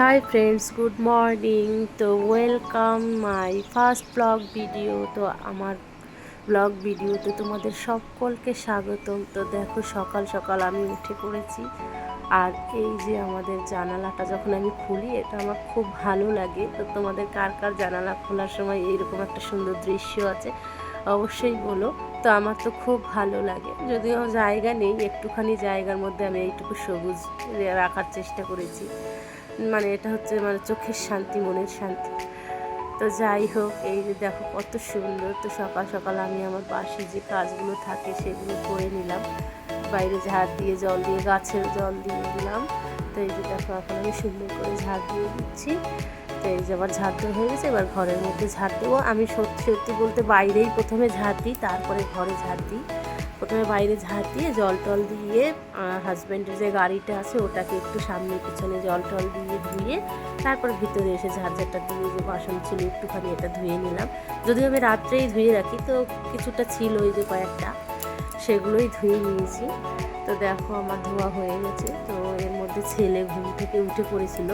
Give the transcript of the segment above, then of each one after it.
High friends, good morning. তো welcome my first blog video. তো আমার ব্লগ ভিডিওতে তোমাদের সকলকে স্বাগতম। তো দেখো, সকাল সকাল আমি উঠে পড়েছি। আর এই যে আমাদের জানালাটা যখন আমি খুলি, এটা আমার খুব ভালো লাগে। তো তোমাদের কার কার জানালা খোলার সময় এইরকম একটা সুন্দর দৃশ্য আছে অবশ্যই বলো। তো আমার তো খুব ভালো লাগে, যদিও জায়গা নেই, একটুখানি জায়গার মধ্যে আমি এইটুকু সবুজ রাখার চেষ্টা করেছি। মানে এটা হচ্ছে মানে চোখের শান্তি, মনের শান্তি। তো যাই হোক, এই যে দেখো কত সুন্দর। তো সকাল সকাল আমি আমার বাসি যে কাজগুলো থাকে সেগুলো করে নিলাম। বাইরে ঝাড় দিয়ে জল দিয়ে গাছের জল দিয়ে দিলাম। তো এই যে দেখো, এখন আমি সুন্দর করে ঝাড় দিয়ে দিচ্ছি। তো এই যে আবার ঝাড় দেওয়া হয়ে গেছে, এবার ঘরের মধ্যে ঝাড় দেবো। আমি সত্যি সত্যি বলতে বাইরেই প্রথমে ঝাড় দিই, তারপরে ঘরে ঝাড় দিই। প্রথমে বাইরে ঝাড় দিয়ে জল টল দিয়ে হাজব্যান্ডের যে গাড়িটা আছে ওটাকে একটু সামনে পিছনে জল টল দিয়ে ধুয়ে তারপর ভিতরে এসে ঝাড়ঝাড়টা দিয়ে যে বাসন ছিল একটুখানি এটা ধুয়ে নিলাম। যদিও আমি রাত্রেই ধুয়ে রাখি, তো কিছুটা ছিল ওই যে কয়েকটা, সেগুলোই ধুয়ে নিয়েছি। তো দেখো আমার ধোয়া হয়ে গেছে। তো এর মধ্যে ছেলে ঘুম থেকে উঠে পড়েছিল,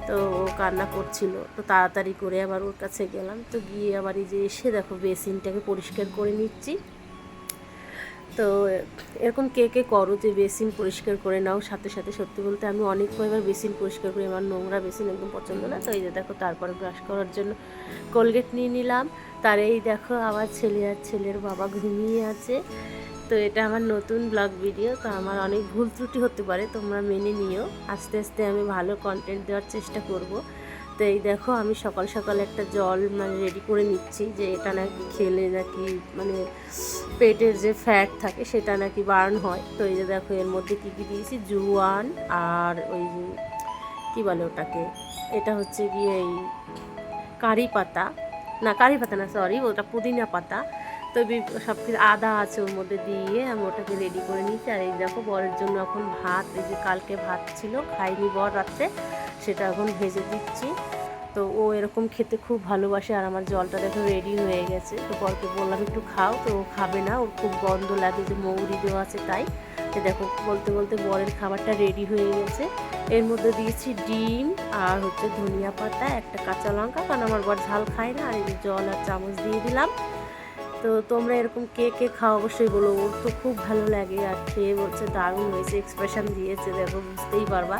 তো ও কান্না করছিল। তো তাড়াতাড়ি করে আবার ওর কাছে গেলাম। তো গিয়ে আবার এই যে এসে দেখো বেসিনটাকে পরিষ্কার করে নিচ্ছি। তো এরকম কে কে করো যে বেসিন পরিষ্কার করে নাও সাথে সাথে? সত্যি বলতে আমি অনেক কয়েকবার বেসিন পরিষ্কার করি, আমার নোংরা বেসিন একদম পছন্দ না। তো এই যে দেখো, তারপরে ব্রাশ করার জন্য কোলগেট নিয়ে নিলাম। তার এই দেখো আমার ছেলে আর ছেলের বাবা ঘুমিয়ে আছে। তো এটা আমার নতুন ব্লগ ভিডিও, তো আমার অনেক ভুল ত্রুটি হতে পারে, তোমরা মেনে নিও। আস্তে আস্তে আমি ভালো কন্টেন্ট দেওয়ার চেষ্টা করব। তো এই দেখো, আমি সকাল সকাল একটা জল মানে রেডি করে নিচ্ছি, যে এটা নাকি খেলে নাকি মানে পেটের যে ফ্যাট থাকে সেটা নাকি বার্ন হয়। তো এই যে দেখো, এর মধ্যে কী কী দিয়েছি, জুয়ান আর ওই যে কী বলে ওটাকে, এটা হচ্ছে গিয়ে এই কারি পাতা, না কারি পাতা না, সরি, ওটা পুদিনা পাতা। তো সব কিছু আদা আছে ওর মধ্যে দিয়ে আমি ওটাকে রেডি করে নিচ্ছি। আর এই দেখো, বরের জন্য এখন ভাত, এই যে কালকে ভাত ছিল খাইনি বর রাত্রে, সেটা এখন ভেজে দিচ্ছি। তো ও এরকম খেতে খুব ভালোবাসে। আর আমার জলটা দেখো রেডি হয়ে গেছে। তো বরকে বললাম একটু খাও, তো ও খাবে না, ওর খুব গন্ধ লাগে, যে মৌরি দেওয়া আছে তাই। তো দেখো, বলতে বলতে বরের খাবারটা রেডি হয়ে গেছে। এর মধ্যে দিয়েছি ডিম আর হচ্ছে ধনিয়া পাতা, একটা কাঁচা লঙ্কা, কারণ আমার বর ঝাল খায় না। আর এই যে জল আর চামচ দিয়ে দিলাম। তো তোমরা এরকম কে কে খাও অবশ্যই বলো। ওর তো খুব ভালো লাগে, আর খেয়ে বলছে দারুণ হয়েছে, এক্সপ্রেশন দিয়েছে, দেখো বুঝতেই পারবা।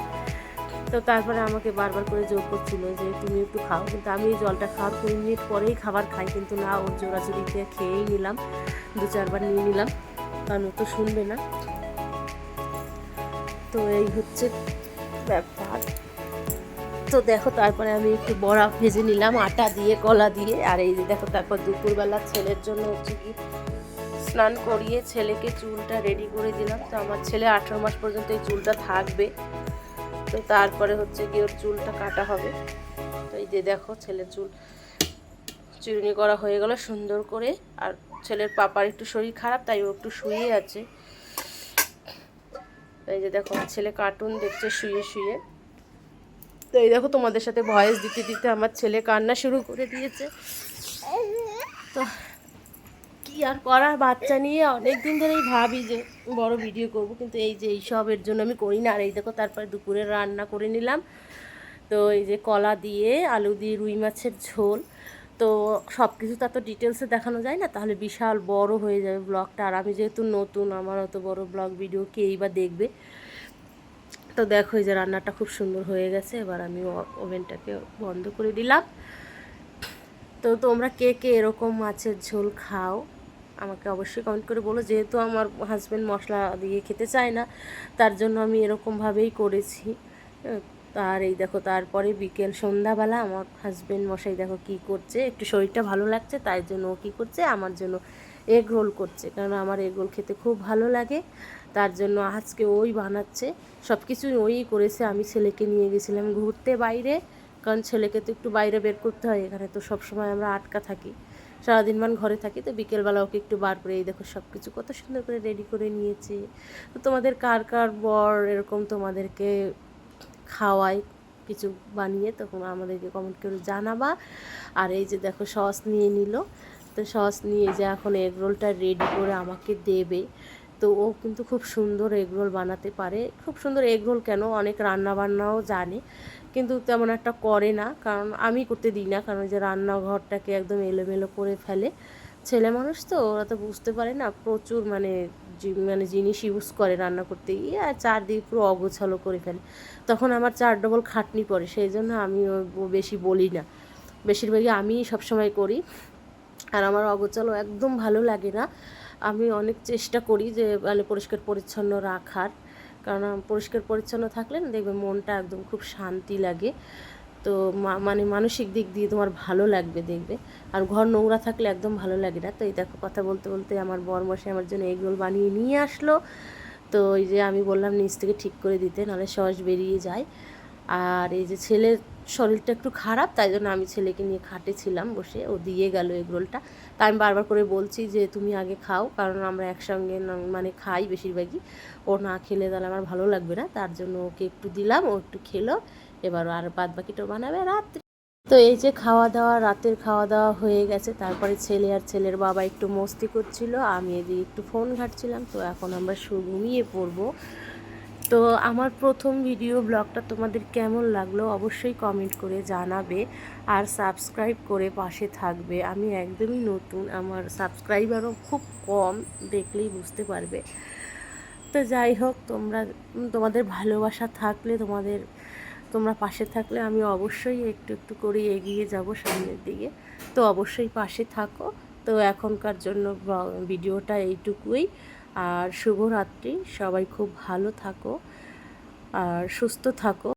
তো তারপরে আমাকে বারবার করে জোর করছিল যে তুমি একটু খাও, কিন্তু আমি এই জলটা খাওয়ার 2 মিনিট পরেই খাবার খাই, কিন্তু না, ওর জোরাজুরিতে খেয়েই নিলাম, 2-4 বার নিয়ে নিলাম, কারণ ও তো শুনবে না। তো এই হচ্ছে ব্যাপার। তো দেখো, তারপরে আমি একটু বড়া ভেজে নিলাম আটা দিয়ে, কলা দিয়ে। আর এই যে দেখো, তারপর দুপুরবেলা ছেলের জন্য হচ্ছে কি স্নান করিয়ে ছেলেকে চুলটা রেডি করে দিলাম। তো আমার ছেলে 18 মাস পর্যন্ত এই চুলটা থাকবে। তো তারপরে হচ্ছে কি ওর চুলটা কাটা হবে। তো এই যে দেখো, ছেলের চুল চিরুনি করা হয়ে গেল সুন্দর করে। আর ছেলের পাপার একটু শরীর খারাপ, তাই ও একটু শুয়ে আছে। এই যে দেখো, ছেলে কার্টুন দেখছে শুয়ে শুয়ে। তো এই দেখো, তোমাদের সাথে ভয়েস দিতে দিতে আমার ছেলে কান্না শুরু করে দিয়েছে। তো কি আর করার, বাচ্চা নিয়ে অনেক দিন ধরেই ভাবি যে বড় ভিডিও করব, কিন্তু এই যে এইসবের জন্য আমি করি না। আর এই দেখো, তারপরে দুপুরে রান্না করে নিলাম। তো এই যে কলা দিয়ে আলু দিয়ে রুই মাছের ঝোল। তো সব কিছু তো এত ডিটেলসে দেখানো যায় না, তাহলে বিশাল বড় হয়ে যাবে ব্লগটা। আর আমি যেহেতু নতুন, আমার অত বড় ব্লগ ভিডিও কেই বা দেখবে। তো দেখো, এই যে রান্নাটা খুব সুন্দর হয়ে গেছে। এবার আমি ওভেনটাকে বন্ধ করে দিলাম। তো তোমরা কে কে এরকম মাছের ঝোল খাও আমাকে অবশ্যই কমেন্ট করে বলো। যেহেতু আমার হাজব্যান্ড মশলা দিয়ে খেতে চায় না, তার জন্য আমি এরকমভাবেই করেছি। আর এই দেখো, তারপরে বিকেল সন্ধ্যাবেলা আমার হাজব্যান্ড মশাই দেখো কী করছে, একটু শরীরটা ভালো লাগছে তাই জন্য ও কী করছে, আমার জন্য এগ রোল করছে, কারণ আমার এগ রোল খেতে খুব ভালো লাগে। তার জন্য আজকে ওই বানাচ্ছে, সব কিছুই ওই করেছে। আমি ছেলেকে নিয়ে গেছিলাম ঘুরতে বাইরে, কারণ ছেলেকে তো একটু বাইরে বের করতে হয়, এখানে তো সব সময় আমরা আটকা থাকি, সারাদিন মান ঘরে থাকি। তো বিকেলবেলা ওকে একটু বার করে, এই দেখো সব কিছু কত সুন্দর করে রেডি করে নিয়েছে। তো তোমাদের কার কার বর এরকম তোমাদেরকে খাওয়ায় কিছু বানিয়ে, তখন আমাদেরকে কমেন্ট করে জানাবা। আর এই যে দেখো, সস নিয়ে নিল। তো সস নিয়ে যে এখন এগ রোলটা রেডি করে আমাকে দেবে। তো ও কিন্তু খুব সুন্দর এগরোল বানাতে পারে, খুব সুন্দর এগরোল কেন, অনেক রান্নাবান্নাও জানে, কিন্তু তেমন একটা করে না, কারণ আমি করতে দিই না, কারণ যে রান্নাঘরটাকে একদম এলোমেলো করে ফেলে। ছেলে মানুষ তো, ওরা তো বুঝতে পারে না, প্রচুর মানে জিনিস ইউজ করে রান্না করতে গিয়ে, আর চারদিকে পুরো অগোছালো করে ফেলে। তখন আমার 4 ডবল খাটনি পড়ে, সেই জন্য আমি বেশি বলি না, বেশিরভাগই আমি সবসময় করি। আর আমার অগোছালো একদম ভালো লাগে না। আমি অনেক চেষ্টা করি যে মানে পরিষ্কার পরিচ্ছন্ন রাখার, কারণ পরিষ্কার পরিচ্ছন্ন থাকলে না দেখবে মনটা একদম খুব শান্তি লাগে। তো মানে মানসিক দিক দিয়ে তোমার ভালো লাগবে দেখবে। আর ঘর নোংরা থাকলে একদম ভালো লাগে না। তো এই দেখো কথা বলতে বলতে আমার বরমশাই আমার জন্য এগরোল বানিয়ে নিয়ে আসলো। তো এই যে আমি বললাম নিচ থেকে ঠিক করে দিতে, নাহলে সস বেরিয়ে যায়। আর এই যে ছেলের শরীরটা একটু খারাপ, তাই জন্য আমি ছেলেকে নিয়ে খাটে ছিলাম বসে, ও দিয়ে গেল এগরোলটা। তাই আমি বারবার করে বলছি যে তুমি আগে খাও, কারণ আমরা একসঙ্গে মানে খাই বেশিরভাগই, ও না খেলে তাহলে আমার ভালো লাগবে না, তার জন্য ওকে একটু দিলাম, ও একটু খেলো। এবার আর বাদ বাকিটা বানাবে রাত্রে। তো এই যে খাওয়া দাওয়া, রাতের খাওয়া দাওয়া হয়ে গেছে, তারপরে ছেলে আর ছেলের বাবা একটু মস্তি করছিল, আমি এদিকে একটু ফোন ঘাঁটছিলাম। তো এখন আমরা ঘুমিয়ে পড়বো। তো আমার প্রথম ভিডিও ব্লগটা তোমাদের কেমন লাগলো অবশ্যই কমেন্ট করে জানাবে, আর সাবস্ক্রাইব করে পাশে থাকবে। আমি একদমই নতুন, আমার সাবস্ক্রাইবারও খুব কম, দেখলেই বুঝতে পারবে। তো যাই হোক, তোমাদের ভালোবাসা থাকলে, তোমরা পাশে থাকলে আমি অবশ্যই একটু একটু করে এগিয়ে যাব সামনের দিকে। তো অবশ্যই পাশে থাকো। তো এখনকার জন্য ভিডিওটা এইটুকুই। আর শুভরাত্রি, সবাই খুব ভালো থাকো আর সুস্থ থাকো।